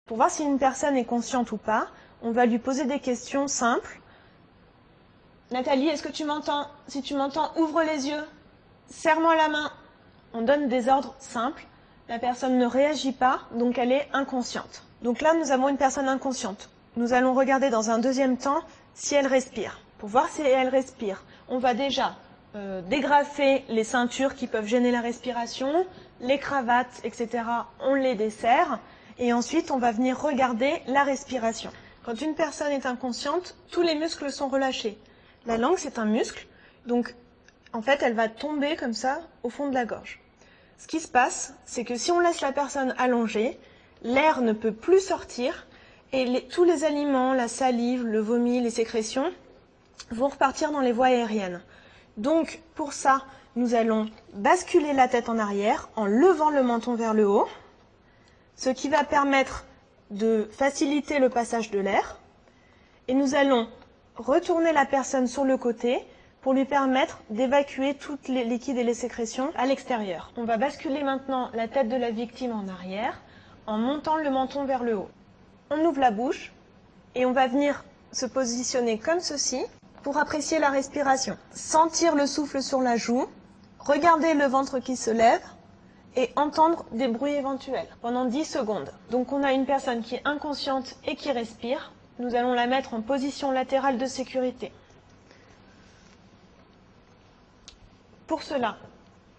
Pour voir si une personne est consciente ou pas, on va lui poser des questions simples. Nathalie, est-ce que tu m'entends? Si tu m'entends, ouvre les yeux. Serre-moi la main. On donne des ordres simples. La personne ne réagit pas, donc elle est inconsciente. Donc là, nous avons une personne inconsciente. Nous allons regarder dans un deuxième temps si elle respire. Pour voir si elle respire, on va déjà dégrafer les ceintures qui peuvent gêner la respiration, les cravates, etc. On les desserre. Et ensuite, on va venir regarder la respiration. Quand une personne est inconsciente, tous les muscles sont relâchés. La langue, c'est un muscle, donc en fait, elle va tomber comme ça au fond de la gorge. Ce qui se passe, c'est que si on laisse la personne allongée, l'air ne peut plus sortir et tous les aliments, la salive, le vomi, les sécrétions, vont repartir dans les voies aériennes. Donc, pour ça, nous allons basculer la tête en arrière en levant le menton vers le haut, ce qui va permettre de faciliter le passage de l'air. Et nous allons retourner la personne sur le côté pour lui permettre d'évacuer tous les liquides et les sécrétions à l'extérieur. On va basculer maintenant la tête de la victime en arrière en montant le menton vers le haut. On ouvre la bouche et on va venir se positionner comme ceci pour apprécier la respiration. Sentir le souffle sur la joue, regarder le ventre qui se lève et entendre des bruits éventuels pendant 10 secondes. Donc on a une personne qui est inconsciente et qui respire. Nous allons la mettre en position latérale de sécurité. Pour cela,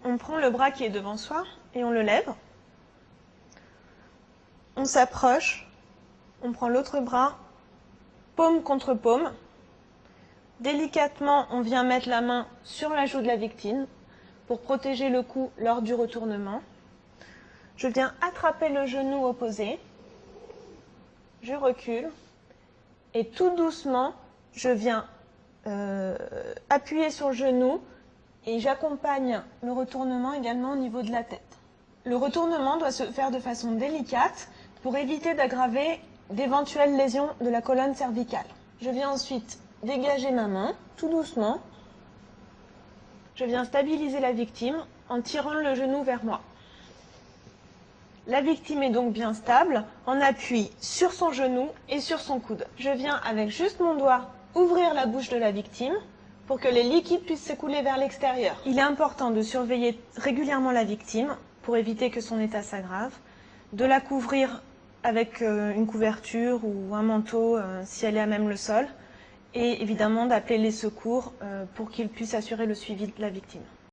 on prend le bras qui est devant soi et on le lève. On s'approche, on prend l'autre bras, paume contre paume. Délicatement, on vient mettre la main sur la joue de la victime pour protéger le cou lors du retournement. Je viens attraper le genou opposé, je recule et tout doucement, je viens appuyer sur le genou et j'accompagne le retournement également au niveau de la tête. Le retournement doit se faire de façon délicate pour éviter d'aggraver d'éventuelles lésions de la colonne cervicale. Je viens ensuite dégager ma main, tout doucement. Je viens stabiliser la victime en tirant le genou vers moi. La victime est donc bien stable, en appui sur son genou et sur son coude. Je viens avec juste mon doigt ouvrir la bouche de la victime pour que les liquides puissent s'écouler vers l'extérieur. Il est important de surveiller régulièrement la victime pour éviter que son état s'aggrave, de la couvrir avec une couverture ou un manteau si elle est à même le sol, et évidemment d'appeler les secours pour qu'ils puissent assurer le suivi de la victime.